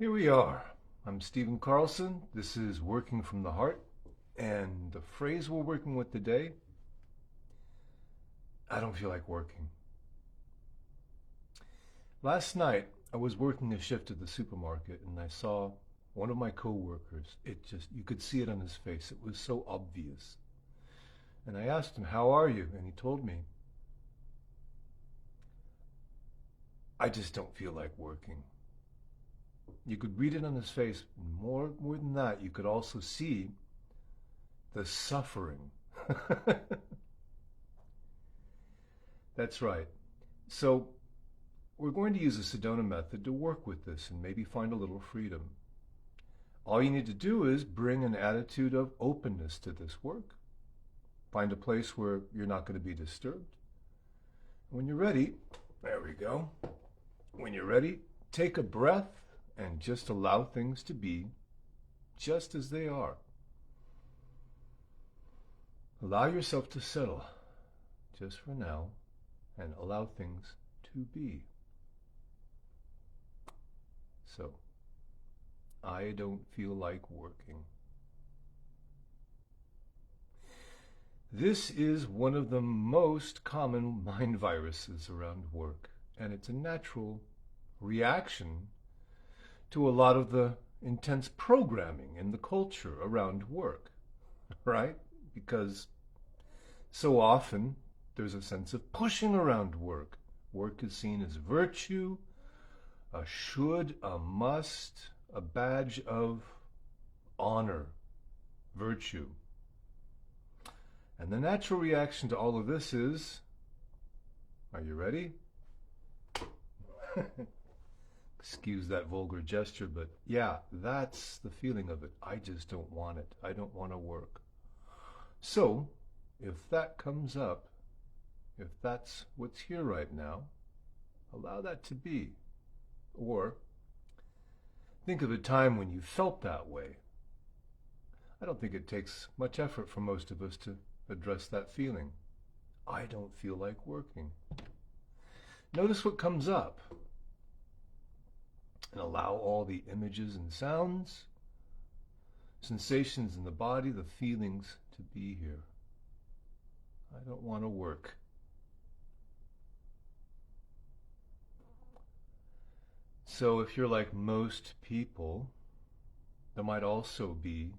Here we are. I'm Stephen Carlson. This is Working from the Heart. And the phrase we're working with today, I don't feel like working. Last night, I was working a shift at the supermarket and I saw one of my coworkers. You could see it on his face. It was so obvious. And I asked him, "How are you?" And he told me, "I just don't feel like working." You could read it on his face. More than that, you could also see the suffering. That's right. So we're going to use the Sedona method to work with this and maybe find a little freedom. All you need to do is bring an attitude of openness to this work. Find a place where you're not going to be disturbed. When you're ready, there we go. When you're ready, take a breath and just allow things to be just as they are. Allow yourself to settle just for now and allow things to be. So, I don't feel like working. This is one of the most common mind viruses around work, and it's a natural reaction to a lot of the intense programming in the culture around work, right? Because so often there's a sense of pushing around work. Work is seen as virtue, a should, a must, a badge of honor, virtue. And the natural reaction to all of this is, are you ready? Excuse that vulgar gesture, but yeah, that's the feeling of it. I just don't want it. I don't want to work. So, if that comes up, if that's what's here right now, allow that to be. Or think of a time when you felt that way. I don't think it takes much effort for most of us to address that feeling. I don't feel like working. Notice what comes up and allow all the images and sounds, sensations in the body, the feelings to be here. I don't want to work. So if you're like most people, there might also be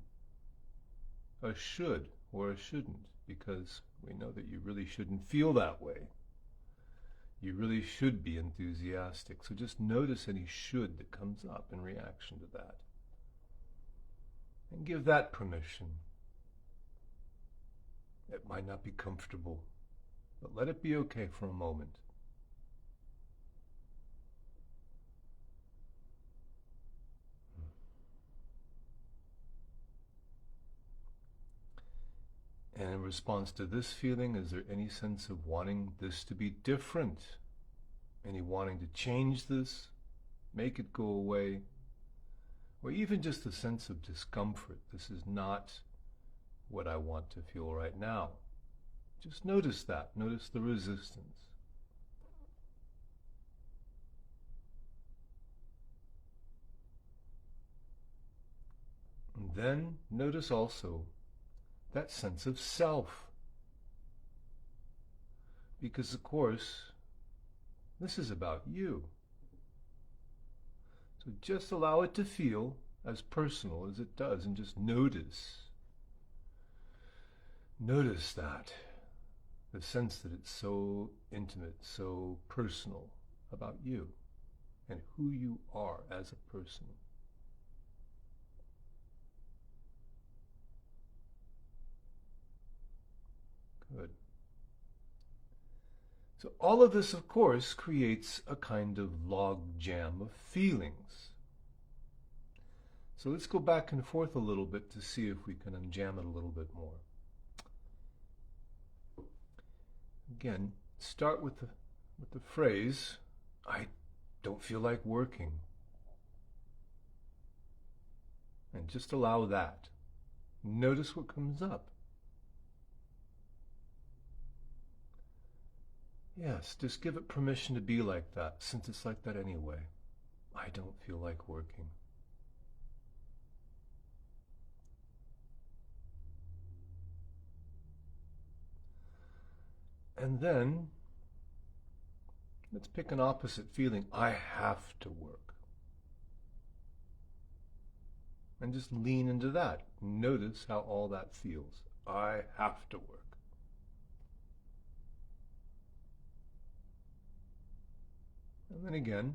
a should or a shouldn't, because we know that you really shouldn't feel that way. You really should be enthusiastic. So just notice any should that comes up in reaction to that. And give that permission. It might not be comfortable, but let it be okay for a moment. And in response to this feeling, is there any sense of wanting this to be different? Any wanting to change this, make it go away? Or even just a sense of discomfort. This is not what I want to feel right now. Just notice that. Notice the resistance. And then notice also that sense of self. Because, of course, this is about you. So just allow it to feel as personal as it does and just notice. Notice that. The sense that it's so intimate, so personal about you and who you are as a person. Good. So all of this, of course, creates a kind of log jam of feelings. So let's go back and forth a little bit to see if we can unjam it a little bit more. Again, start with the phrase, I don't feel like working. And just allow that. Notice what comes up. Yes, just give it permission to be like that, since it's like that anyway. I don't feel like working. And then let's pick an opposite feeling. I have to work. And just lean into that. Notice how all that feels. I have to work. And then again,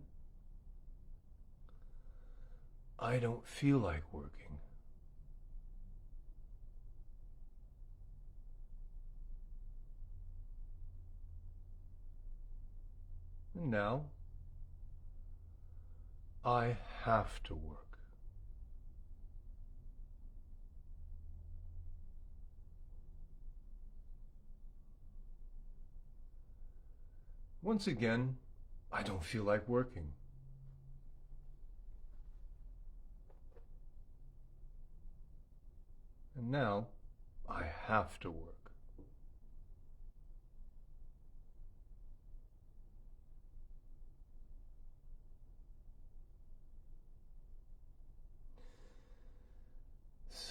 I don't feel like working. And now, I have to work. Once again, I don't feel like working. And now, I have to work.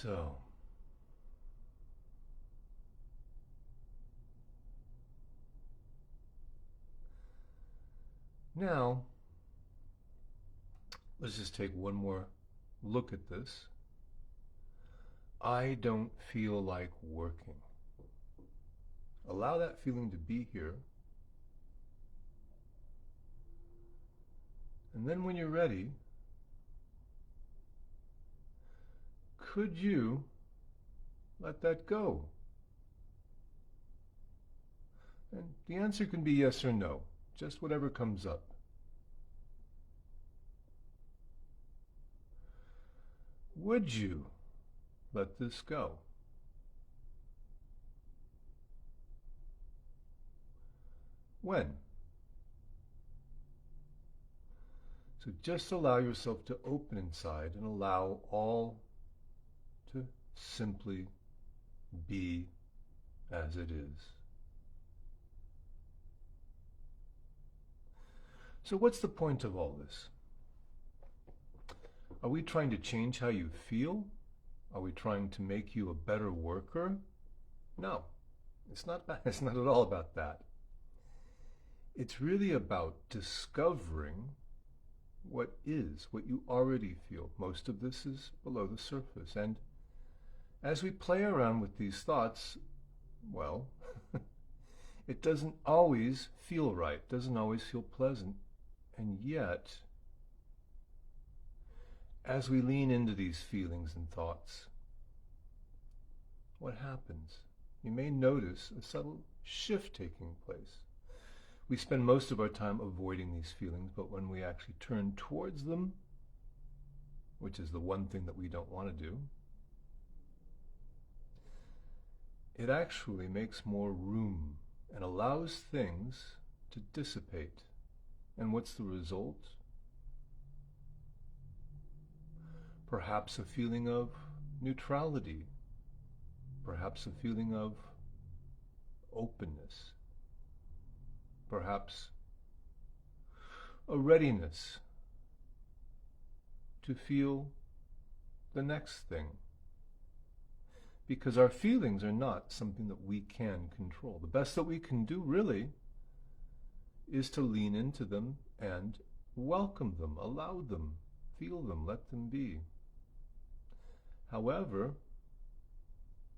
So, now, let's just take one more look at this. I don't feel like working. Allow that feeling to be here. And then when you're ready, could you let that go? And the answer can be yes or no, just whatever comes up. Would you let this go? When? So just allow yourself to open inside and allow all to simply be as it is. So what's the point of all this? Are we trying to change how you feel? Are we trying to make you a better worker? No, it's not at all about that. It's really about discovering what is, what you already feel. Most of this is below the surface. And as we play around with these thoughts, well, it doesn't always feel right, doesn't always feel pleasant. And yet, as we lean into these feelings and thoughts, what happens? You may notice a subtle shift taking place. We spend most of our time avoiding these feelings, but when we actually turn towards them, which is the one thing that we don't want to do, it actually makes more room and allows things to dissipate. And what's the result? Perhaps a feeling of neutrality, perhaps a feeling of openness, perhaps a readiness to feel the next thing. Because our feelings are not something that we can control. The best that we can do, really, is to lean into them and welcome them, allow them, feel them, let them be. However,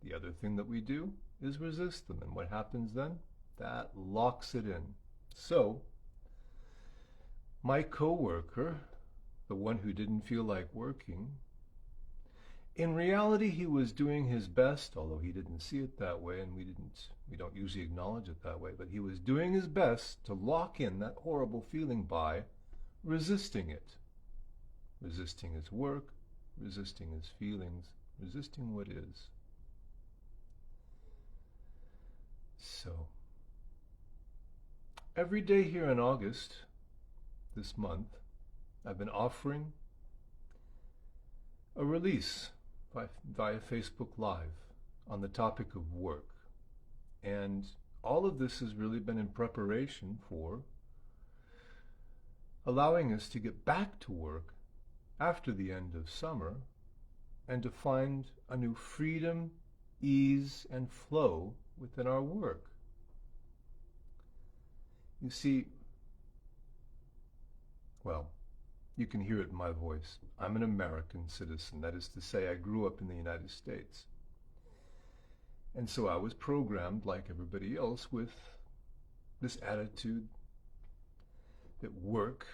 the other thing that we do is resist them. And what happens then? That locks it in. So, my coworker, the one who didn't feel like working, in reality he was doing his best, although he didn't see it that way, and we don't usually acknowledge it that way, but he was doing his best to lock in that horrible feeling by resisting it. Resisting his work, resisting his feelings, resisting what is. So, every day here in August, this month, I've been offering a release via Facebook Live on the topic of work. And all of this has really been in preparation for allowing us to get back to work after the end of summer and to find a new freedom, ease, and flow within our work. You see, well, you can hear it in my voice. I'm an American citizen. That is to say, I grew up in the United States. And so I was programmed, like everybody else, with this attitude that work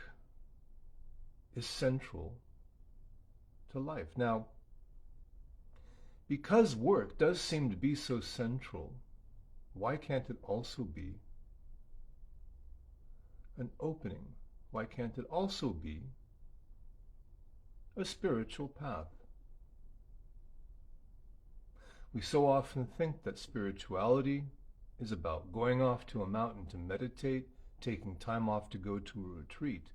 is central to life. Now, because work does seem to be so central, why can't it also be an opening? Why can't it also be a spiritual path? We so often think that spirituality is about going off to a mountain to meditate, taking time off to go to a retreat.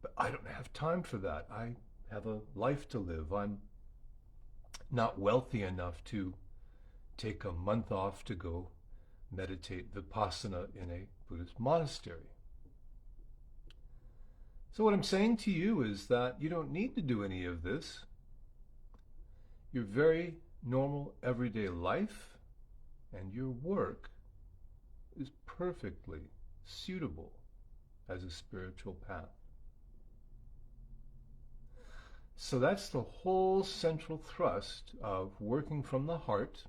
But I don't have time for that. I have a life to live. I'm not wealthy enough to take a month off to go meditate Vipassana in a Buddhist monastery. So what I'm saying to you is that you don't need to do any of this. Your very normal everyday life and your work is perfectly suitable as a spiritual path. So that's the whole central thrust of working from the heart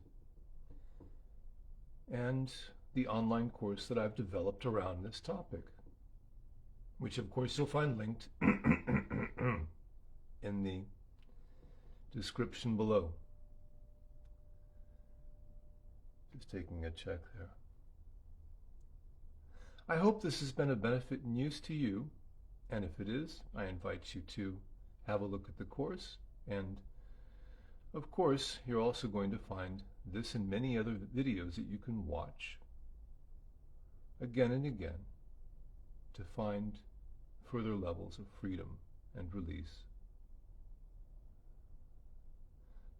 and the online course that I've developed around this topic, which of course you'll find linked in the description below. Just taking a check there. I hope this has been a benefit and use to you, and if it is, I invite you to have a look at the course, and of course you're also going to find this and many other videos that you can watch again and again to find further levels of freedom and release.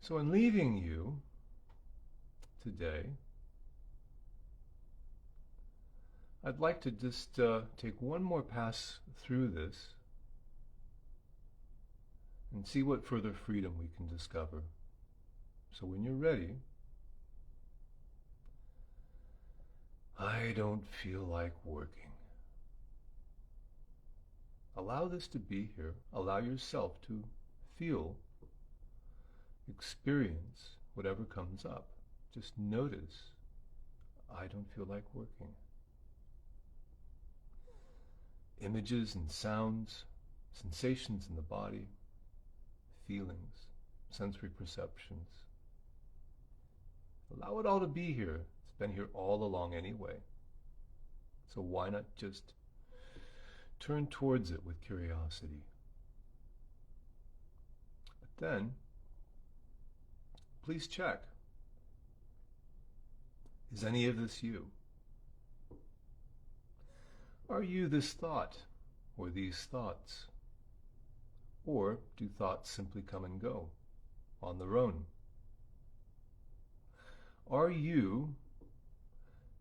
So in leaving you today, I'd like to just take one more pass through this and see what further freedom we can discover. So when you're ready, I don't feel like working. Allow this to be here. Allow yourself to feel, experience whatever comes up. Just notice, I don't feel like working. Images and sounds, sensations in the body, feelings, sensory perceptions. Allow it all to be here. It's been here all along anyway. So why not just turn towards it with curiosity? But then, please check. Is any of this you? Are you this thought or these thoughts? Or do thoughts simply come and go on their own? Are you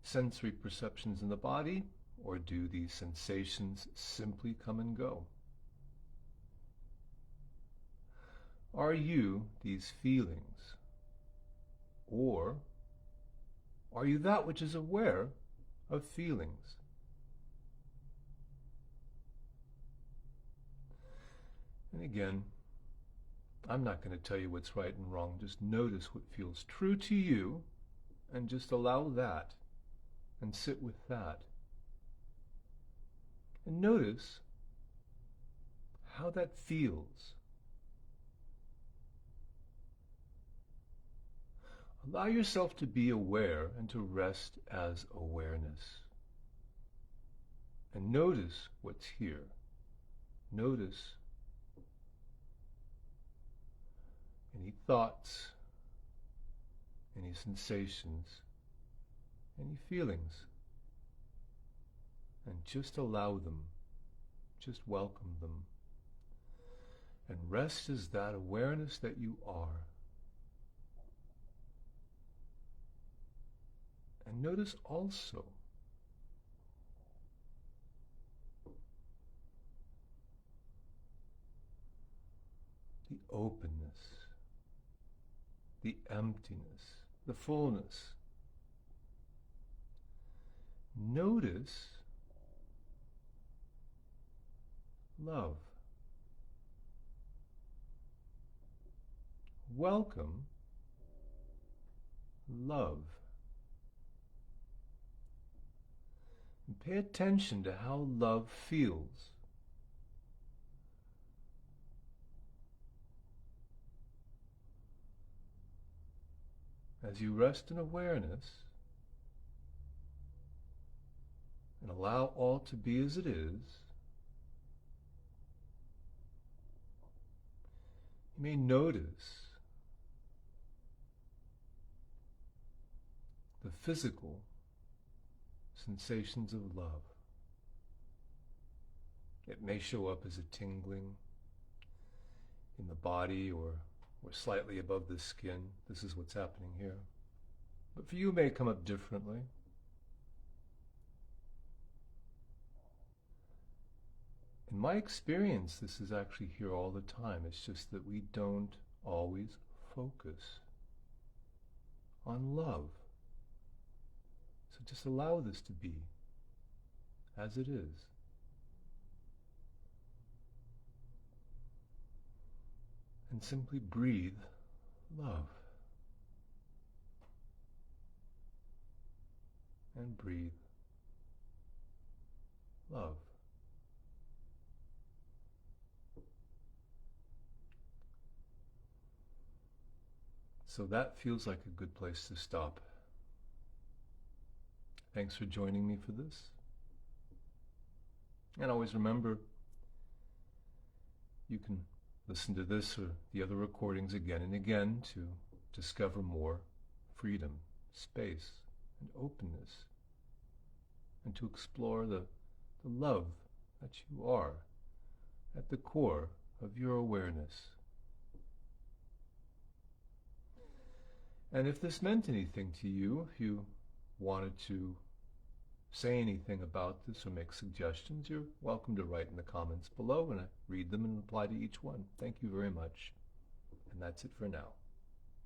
sensory perceptions in the body, or do these sensations simply come and go? Are you these feelings, or are you that which is aware of feelings? And again, I'm not going to tell you what's right and wrong. Just notice what feels true to you and just allow that and sit with that. And notice how that feels. Allow yourself to be aware and to rest as awareness. And notice what's here. Notice any thoughts, any sensations, any feelings, and just allow them, just welcome them, and rest as that awareness that you are. And notice also the openness, the emptiness, the fullness. Notice love. Welcome, love. And pay attention to how love feels. As you rest in awareness and allow all to be as it is, you may notice the physical sensations of love. It may show up as a tingling in the body or slightly above the skin. This is what's happening here. But for you, it may come up differently. In my experience, this is actually here all the time. It's just that we don't always focus on love. So just allow this to be as it is. And simply breathe love. And breathe love. So that feels like a good place to stop. Thanks for joining me for this. And always remember, you can listen to this or the other recordings again and again to discover more freedom, space, and openness, and to explore the love that you are at the core of your awareness. And if this meant anything to you, if you wanted to say anything about this or make suggestions, you're welcome to write in the comments below, and I read them and reply to each one. Thank you very much. And that's it for now.